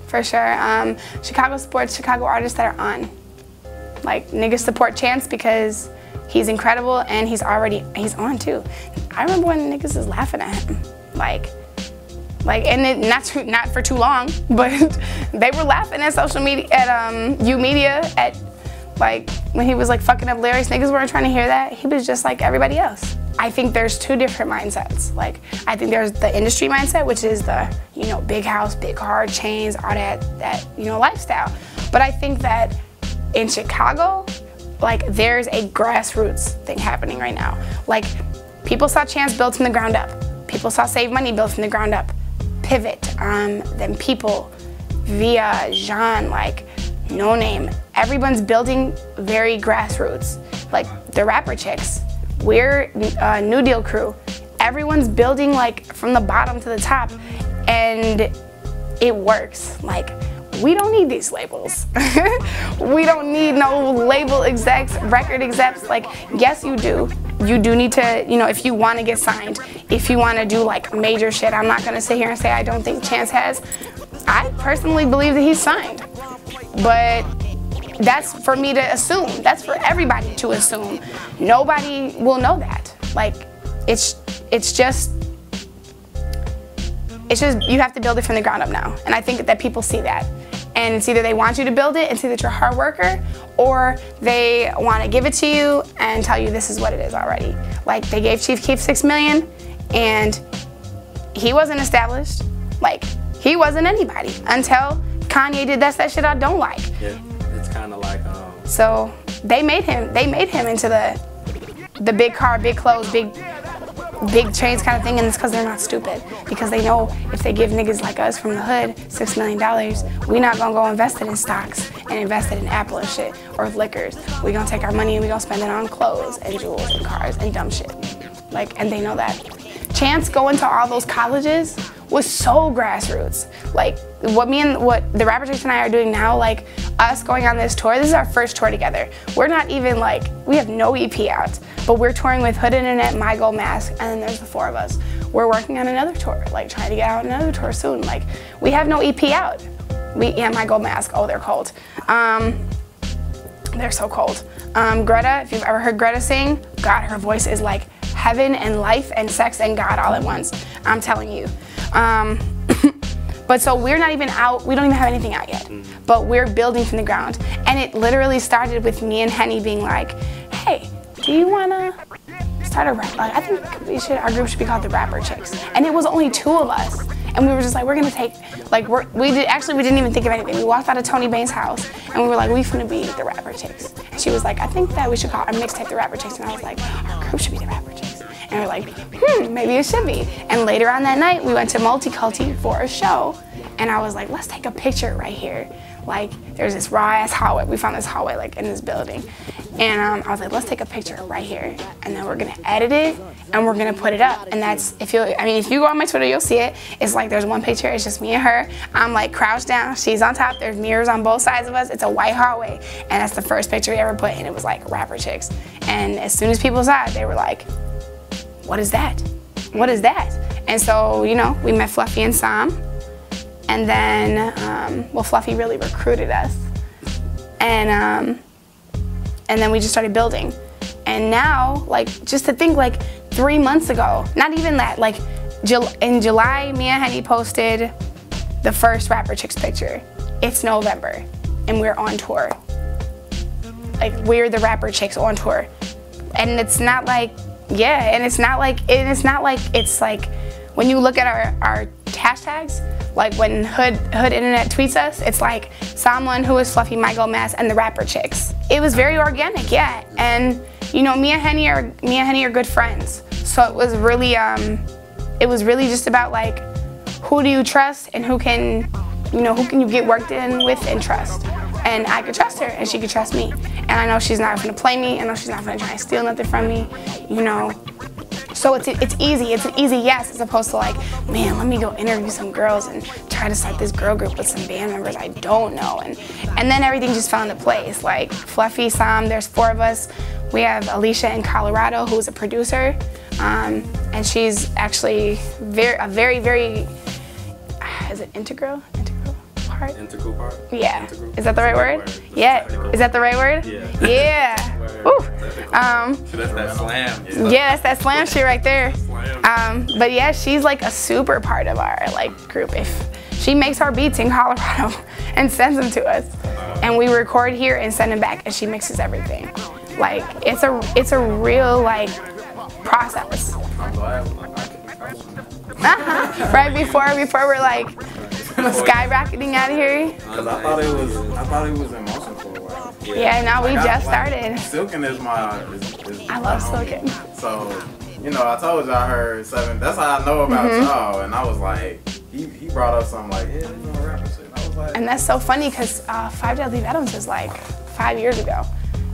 for sure. Chicago sports, Chicago artists that are on. Like, niggas support Chance because he's incredible and he's on too. I remember when niggas was laughing at him. And not for too long, but they were laughing at social media, at U-Media, at like when he was like fucking up lyrics. Niggas weren't trying to hear that. He was just like everybody else. I think there's two different mindsets. Like, I think there's the industry mindset, which is the, you know, big house, big car, chains, all that, you know, lifestyle. But I think that in Chicago, like, there's a grassroots thing happening right now. Like, people saw Chance built from the ground up. People saw Save Money built from the ground up. Pivot, then People, Via, Jean, like, No Name. Everyone's building very grassroots. Like, the rapper chicks. We're New Deal crew. Everyone's building like from the bottom to the top, and it works. Like, we don't need these labels. We don't need no label execs, record execs. Like, yes, you do. You do need to, you know, if you want to get signed, if you want to do like major shit. I'm not gonna sit here and say I don't think Chance has. I personally believe that he's signed, but that's for me to assume. That's for everybody to assume. Nobody will know that. Like, it's just you have to build it from the ground up now. And I think that people see that. And it's either they want you to build it and see that you're a hard worker, or they want to give it to you and tell you this is what it is already. Like, they gave Chief Keef $6 million and he wasn't established. Like, he wasn't anybody until Kanye did That's That Shit I Don't Like. Yeah. It's kind of like so they made him into the big car, big clothes, big chains kind of thing, and it's because they're not stupid. Because they know if they give niggas like us from the hood $6 million, we not gonna go invest it in stocks and invest it in Apple and shit or liquors. We gonna take our money and we gonna spend it on clothes and jewels and cars and dumb shit. Like, and they know that. Chance going to all those colleges was so grassroots. Like, what the rapper chicks and I are doing now, like us going on this tour, this is our first tour together. We're not even like, we have no EP out, but we're touring with Hood Internet, My Gold Mask, and then there's the four of us. We're working on another tour, like trying to get out another tour soon. Like, we have no EP out. Yeah, My Gold Mask, oh, they're cold. They're so cold. Greta, if you've ever heard Greta sing, God, her voice is like heaven and life and sex and God all at once. I'm telling you. But so we're not even out, we don't even have anything out yet, but we're building from the ground. And it literally started with me and Henny being like, hey, do you wanna start a rap? Like, I think our group should be called the Rapper Chicks. And it was only two of us. And we were just like, we're gonna take, like, we didn't even think of anything. We walked out of Tony Bain's house and we were like, we finna be the Rapper Chicks. And she was like, I think that we should call our mixtape the Rapper Chicks. And I was like, our group should be the Rapper Chicks. And we're like, maybe it should be. And later on that night, we went to Multiculti for a show. And I was like, let's take a picture right here. Like, there's this raw ass hallway. We found this hallway like in this building. And I was like, let's take a picture right here. And then we're gonna edit it and we're gonna put it up. And that's, if you go on my Twitter, you'll see it. It's like, there's one picture, it's just me and her. I'm like crouched down, she's on top, there's mirrors on both sides of us. It's a white hallway. And that's the first picture we ever put, and it was like Rapper Chicks. And as soon as people saw it, they were like, what is that? What is that? And so, you know, we met Fluffy and Sam. And then, well, Fluffy really recruited us. And then we just started building. And now, like, just to think, like, 3 months ago, not even that, like, in July, me and Henny posted the first Rapper Chicks picture. It's November, and we're on tour. Like, we're the Rapper Chicks on tour. And it's not like, yeah, and it's not like it's like, when you look at our hashtags, like when Hood Internet tweets us, it's like someone who is Fluffy, My Gold Mask, and the Rapper Chicks. It was very organic, yeah. And you know, me and Henny are good friends. So it was really just about like, who do you trust and who can you get worked in with and trust. And I could trust her and she could trust me. And I know she's not gonna play me. I know she's not gonna try and steal nothing from me, you know. So it's easy. It's an easy yes, as opposed to like, man, let me go interview some girls and try to start this girl group with some band members I don't know. And then everything just fell into place. Like Fluffy, Sam, there's 4 of us. We have Alicia in Colorado, who's a producer, and she's actually a very, very, is it integral part part? Integral part? Yeah. Integral? Is that the right word? Yeah. Is that the right word? Yeah. Yeah. Woo. So that's that slam. Yeah, that's that slam shit right there. Slam. But yeah, she's like a super part of our like group. If she makes our beats in Colorado and sends them to us, and we record here and send them back, and she mixes everything. Like it's a real like process. I'm glad. Right before we're like skyrocketing out of here. Cause I thought it was in motion for a while. Yeah, now we just started. Silkin is my. I love Silkin. So, you know, I told you I heard 7. That's how I know about y'all, and I was like, he brought up something like, yeah, you know, rap and shit. And I was like, And that's so funny because 5 Deadly Veterans was like 5 years ago.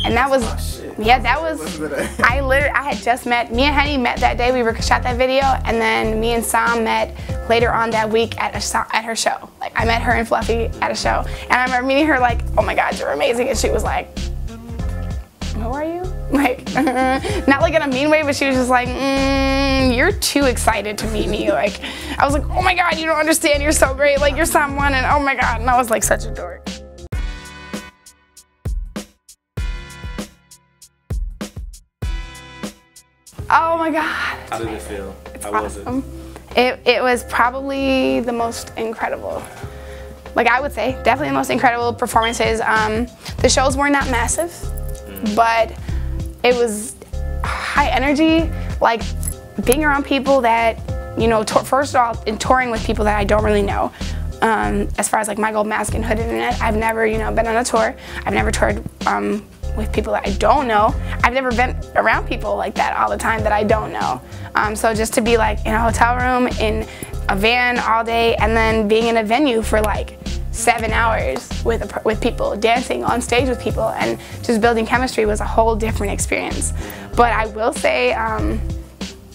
And that was, yeah, that was, I had just met, me and Henny met that day, we shot that video, and then me and Sam met later on that week at her show. Like, I met her and Fluffy at a show, and I remember meeting her like, oh my God, you're amazing, and she was like, who are you? Like, not like in a mean way, but she was just like, you're too excited to meet me. Like, I was like, oh my God, you don't understand, you're so great, like, you're someone, and oh my God, and I was like such a dork. Oh my God. How did it feel? It's How awesome. was it? It was probably the most incredible. Like I would say, definitely the most incredible performances. The shows were not massive, but it was high energy. Like being around people that, you know, first of all, in touring with people that I don't really know. As far as like My Gold Mask and Hood Internet, I've never, you know, been on a tour. I've never toured with people that I don't know. I've never been around people like that all the time that I don't know. So just to be like in a hotel room, in a van all day, and then being in a venue for like 7 hours with people, dancing on stage with people, and just building chemistry was a whole different experience. But I will say,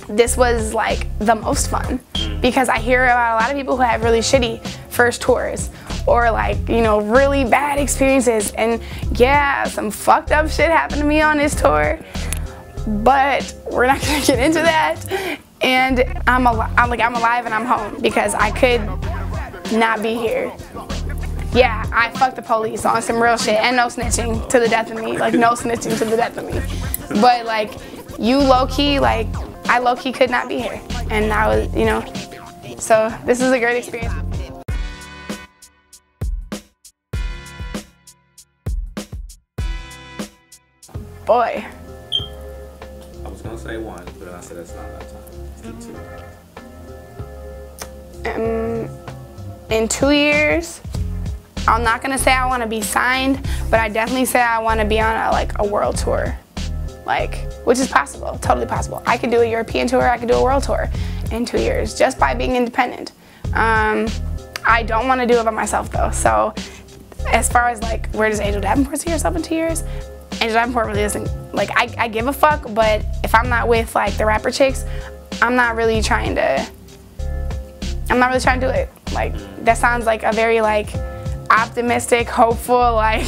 this was like the most fun because I hear about a lot of people who have really shitty first tours or like, you know, really bad experiences, and yeah, some fucked up shit happened to me on this tour, but we're not gonna get into that. And I'm alive and I'm home because I could not be here. Yeah, I fucked the police on some real shit, and no snitching to the death of me, like no snitching to the death of me. But like, you low-key, like, I low-key could not be here, and I was, you know, so this is a great experience. Boy. I was gonna say 1, but then I said that's not enough time. Let's do 2. In 2 years, I'm not gonna say I want to be signed, but I definitely say I want to be on a world tour, like, which is possible, totally possible. I could do a European tour, I could do a world tour in 2 years, just by being independent. I don't want to do it by myself though. So, as far as like, where does Angel Davenport see herself in 2 years? Angel Davenport really doesn't, like, I give a fuck, but if I'm not with like the rapper chicks, I'm not really trying to do it. Like, that sounds like a very like optimistic, hopeful, like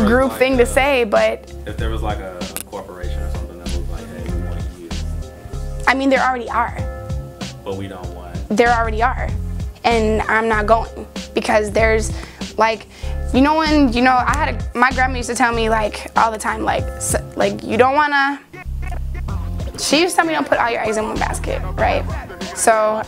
group like thing to say, but if there was like a corporation or something that was like, hey, we want you, I mean, there already are. but we don't want. There already are, and I'm not going because there's like, you know, when, you know, my grandma used to tell me like all the time, like you don't wanna, she used to tell me don't put all your eggs in one basket, right? So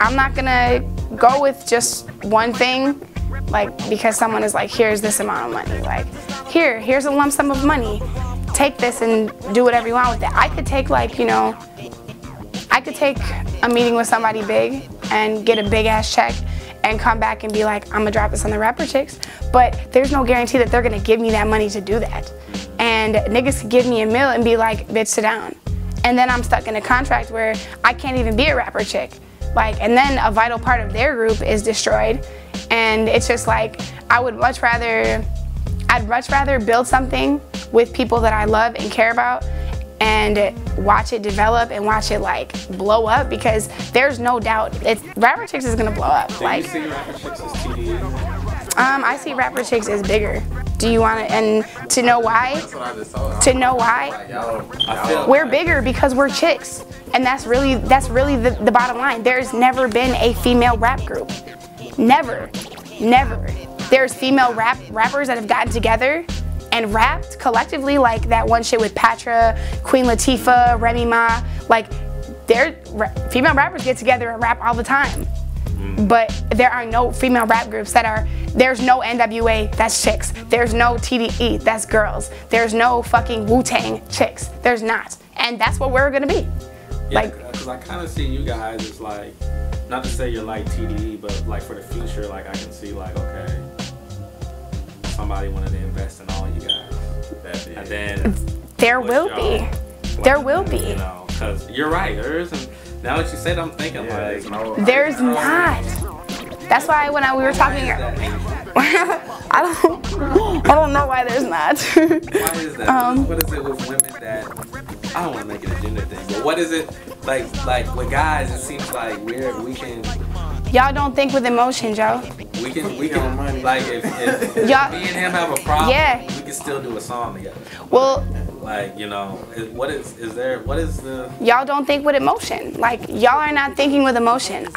I'm not gonna go with just one thing, like, because someone is like, here's this amount of money, like, here's a lump sum of money, take this and do whatever you want with it. I could take, like, you know, I could take a meeting with somebody big and get a big ass check and come back and be like, I'm gonna drop this on the rapper chicks, but there's no guarantee that they're gonna give me that money to do that. And niggas could give me a meal and be like, bitch, sit down. And then I'm stuck in a contract where I can't even be a rapper chick. Like, and then a vital part of their group is destroyed. And it's just like, I'd much rather build something with people that I love and care about and watch it develop and watch it like blow up, because there's no doubt Rapper Chicks is gonna blow up. Do like, you see Rapper Chicks as TDA? I see Rapper Chicks as bigger. Do you want to, and to know why? That's what I just told him. To know why? I feel We're bigger because we're chicks, and that's really the bottom line. There's never been a female rap group, never. Never. There's female rappers that have gotten together and rapped collectively, like that one shit with Patra, Queen Latifah, Remy Ma. Like, female rappers get together and rap all the time. But there are no female rap groups there's no NWA, that's chicks. There's no TDE, that's girls. There's no fucking Wu-Tang, chicks. There's not. And that's what we're gonna be. Yeah, because I kind of see you guys as like, not to say you're like TDE, but like for the future, like I can see like, okay, somebody wanted to invest in all you guys. And then there will be. There will be. You know, because you're right, there isn't. Now that you said, I'm thinking like, there's not. That's why when we were talking, I don't know why there's not. Why is that? What is it with women that, I don't want to make it a gender thing, but what is it like with guys? It seems like we can. Y'all don't think with emotion, Joe. We can like if me and him have a problem, we can still do a song together. Well, like, you know, what is the... Y'all don't think with emotion. Like, y'all are not thinking with emotion.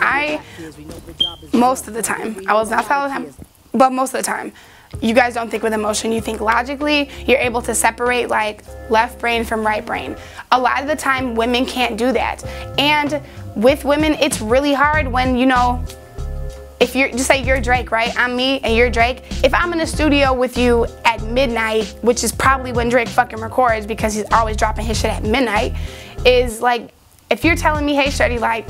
Most of the time, I was not all the time, but most of the time, you guys don't think with emotion. You think logically. You're able to separate like left brain from right brain. A lot of the time, women can't do that. And with women, it's really hard when, you know, if you're, just say you're Drake, right? I'm me and you're Drake. If I'm in a studio with you at midnight, which is probably when Drake fucking records because he's always dropping his shit at midnight, is like, if you're telling me, hey, shorty, like,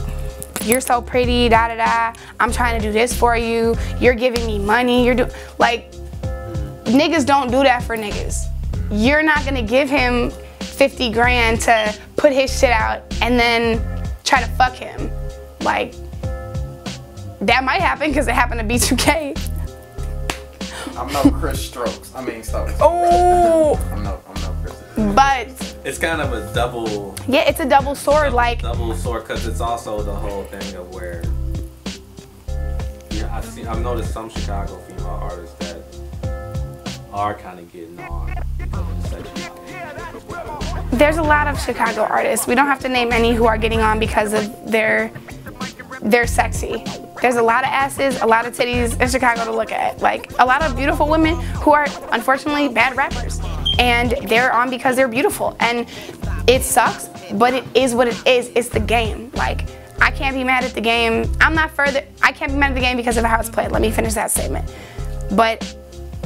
you're so pretty, da-da-da, I'm trying to do this for you, you're giving me money, like, niggas don't do that for niggas. You're not gonna give him 50 grand to put his shit out and then try to fuck him. Like, that might happen because it happened to B2K. I'm no Chris Stokes. Oh! I'm no Chris. But it's kind of a double. Yeah, it's a double sword. Double sword, because it's also the whole thing of where. Yeah, I've noticed some Chicago female artists that are kind of getting on because of the sexuality. There's a lot of Chicago artists. We don't have to name any who are getting on because of they're sexy. There's a lot of asses, a lot of titties in Chicago to look at. Like, a lot of beautiful women who are, unfortunately, bad rappers. And they're on because they're beautiful. And it sucks, but it is what it is. It's the game. Like, I can't be mad at the game. I can't be mad at the game because of how it's played. Let me finish that statement. But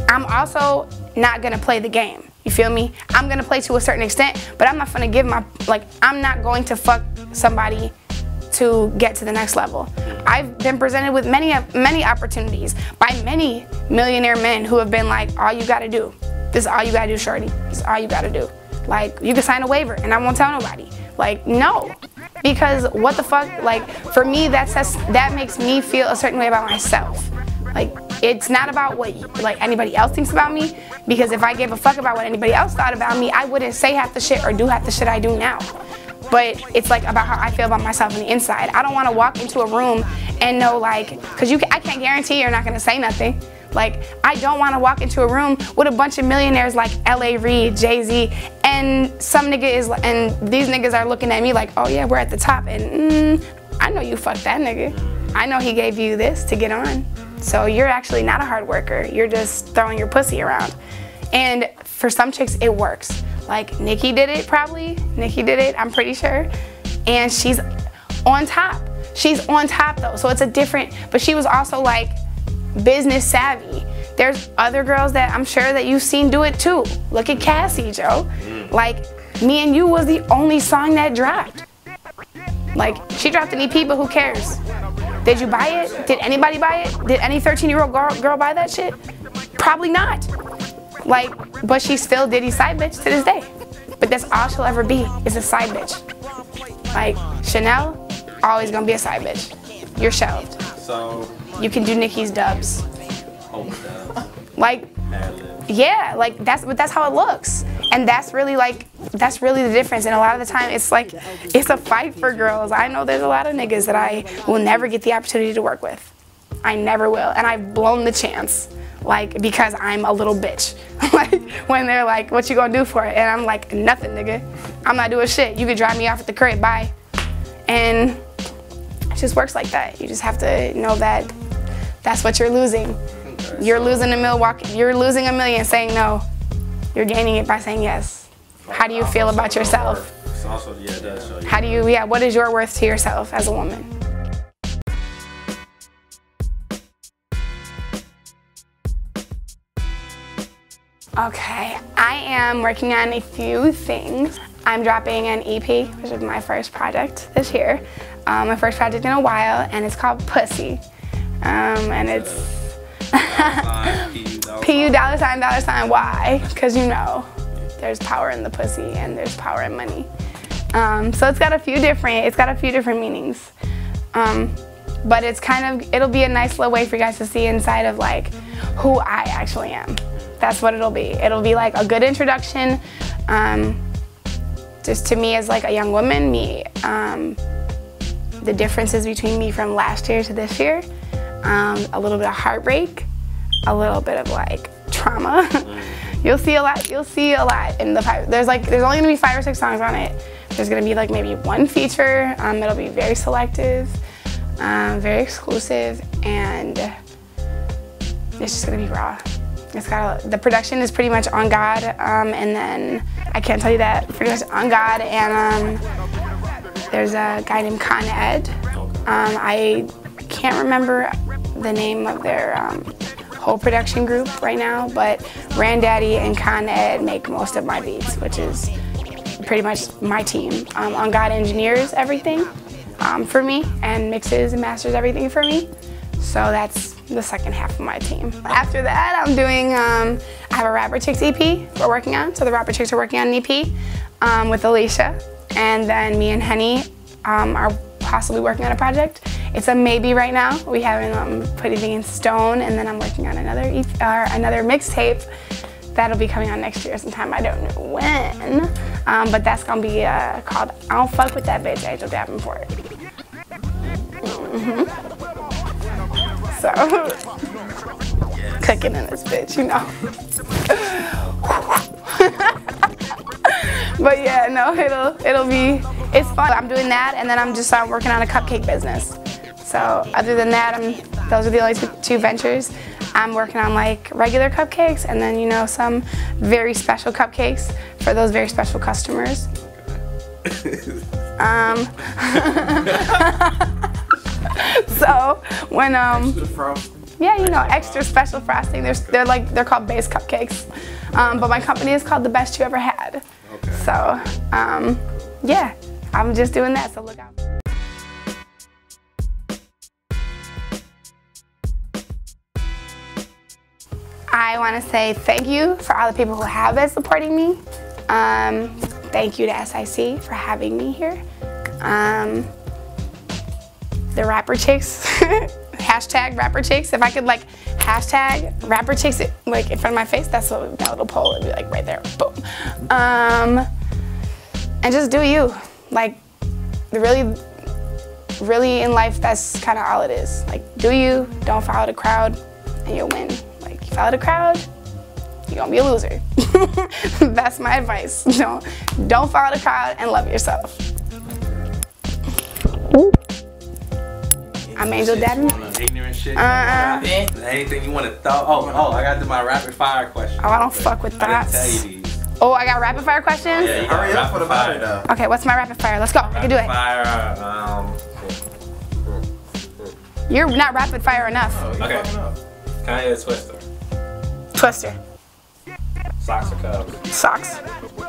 I'm also not gonna play the game. You feel me? I'm gonna play to a certain extent, but I'm not gonna give I'm not going to fuck somebody to get to the next level. I've been presented with many opportunities by many millionaire men who have been like, all you gotta do, this is all you gotta do, shorty. This is all you gotta do. Like, you can sign a waiver and I won't tell nobody. Like, no. Because what the fuck, like, for me, that makes me feel a certain way about myself. Like, it's not about what anybody else thinks about me, because if I gave a fuck about what anybody else thought about me, I wouldn't say half the shit or do half the shit I do now. But it's like about how I feel about myself on the inside. I don't want to walk into a room and know, like, because I can't guarantee you're not going to say nothing. Like, I don't want to walk into a room with a bunch of millionaires like L.A. Reid, Jay-Z, and these niggas are looking at me like, oh yeah, we're at the top, and I know you fucked that nigga. I know he gave you this to get on. So you're actually not a hard worker. You're just throwing your pussy around. And for some chicks, it works. Like, Nicki did it, probably. Nicki did it, I'm pretty sure. And she's on top. She's on top, though, so it's a different, but she was also, like, business savvy. There's other girls that I'm sure that you've seen do it, too. Look at Cassie, Joe. Like, Me and You was the only song that dropped. Like, she dropped an EP, but who cares? Did you buy it? Did anybody buy it? Did any 13-year-old girl buy that shit? Probably not. Like, but she's still Diddy's side bitch to this day. But that's all she'll ever be, is a side bitch. Like, Chanel, always gonna be a side bitch. You're shelved. So you can do Nicki's dubs. Like, yeah, like that's how it looks. And that's really the difference. And a lot of the time it's like, it's a fight for girls. I know there's a lot of niggas that I will never get the opportunity to work with. I never will. And I've blown the chance. Like, because I'm a little bitch. Like, when they're like, what you gonna do for it? And I'm like, nothing, nigga. I'm not doing shit. You could drive me off at the crib, bye. And it just works like that. You just have to know that that's what you're losing. You're losing You're losing $1 million saying no. You're gaining it by saying yes. How do you feel about yourself? It's also, yeah, it does show you. How do you, yeah, what is your worth to yourself as a woman? Okay, I am working on a few things. I'm dropping an EP, which is my first project this year. My first project in a while, and it's called Pussy. And it's $PU $$. Because you know, there's power in the pussy and there's power in money. So it's got a few different meanings. But it's it'll be a nice little way for you guys to see inside of like who I actually am. That's what it'll be. It'll be like a good introduction, just to me as like a young woman, the differences between me from last year to this year, a little bit of heartbreak, a little bit of like trauma. You'll see a lot. You'll see a lot in the there's only gonna be 5 or 6 songs on it. There's gonna be like maybe 1 feature. It'll be very selective, very exclusive, and it's just gonna be raw. The production is pretty much on God, and then I can't tell you that, pretty much on God, and there's a guy named Con Ed. I can't remember the name of their whole production group right now, but Randaddy and Con Ed make most of my beats, which is pretty much my team. On God engineers everything for me, and mixes and masters everything for me. So that's the second half of my team. After that, I'm doing, I have a Rapper Chicks EP we're working on. So the Rapper Chicks are working on an EP with Alicia. And then me and Henny are possibly working on a project. It's a maybe right now. We haven't put anything in stone. And then I'm working on another mixtape that'll be coming on next year sometime. I don't know when. But that's gonna be called I Don't Fuck With That Bitch, Angel Davanport. So, cooking in this bitch, you know. But yeah, no, it's fun. I'm doing that, and then I'm just working on a cupcake business. So other than that, those are the only two ventures. I'm working on like regular cupcakes, and then, you know, some very special cupcakes for those very special customers. So when yeah, you know, extra special frosting. They're called base cupcakes, but my company is called The Best You Ever Had. Okay. So yeah, I'm just doing that. So look out. I want to say thank you for all the people who have been supporting me. Thank you to S.I.C. for having me here. The Rapper Chicks, hashtag Rapper Chicks. If I could like hashtag Rapper Chicks like in front of my face, that's what that little poll would be like right there, boom. And just do you. Like, really in life, that's kind of all it is. Like, do you, don't follow the crowd, and you'll win. Like, you follow the crowd, you're gonna be a loser. That's my advice. Don't follow the crowd and love yourself. I'm Angel Davanport. Ignorant shit. Anything you want to throw? Oh, I got to do my rapid fire question. Oh, I don't fuck with thoughts. I didn't tell you these. Oh, I got rapid fire questions? Yeah, you got hurry up for the battery though. Okay, what's my rapid fire? Let's go. I can do it. Rapid fire. You're not rapid fire enough. Okay. Can I get a twister? Twister. Socks or Cubs? Socks.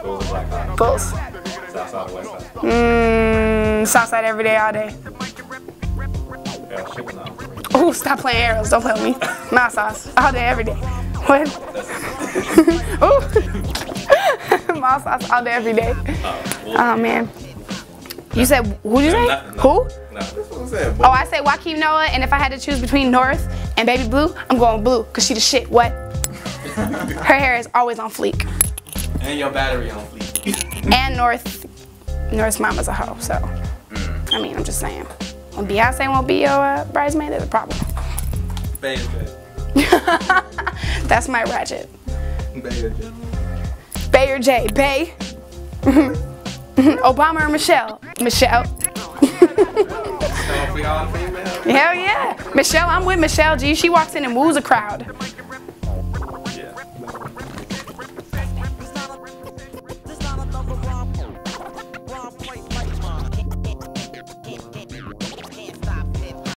Bulls or Black Hawks? Bulls. South side or west side? South side every day, all day. Arrows, chicken sauce. Oh, stop playing arrows. Don't play with me. My sauce. All day, every day. What? Oh. My sauce all day, every day. Oh, man. You said, who'd you say? Nothing. Who? No. Oh, I say Joaquin Noah, and if I had to choose between North and Baby Blue, I'm going Blue, because she the shit. What? Her hair is always on fleek. And your battery on fleek. And North's mama's a hoe, so. I mean, I'm just saying. When Beyonce won't be your bridesmaid, there's a problem. That's my ratchet. Bay or J. Bay. Obama or Michelle? Michelle. be all female. Hell yeah. Michelle, I'm with Michelle G. She walks in and woos a crowd.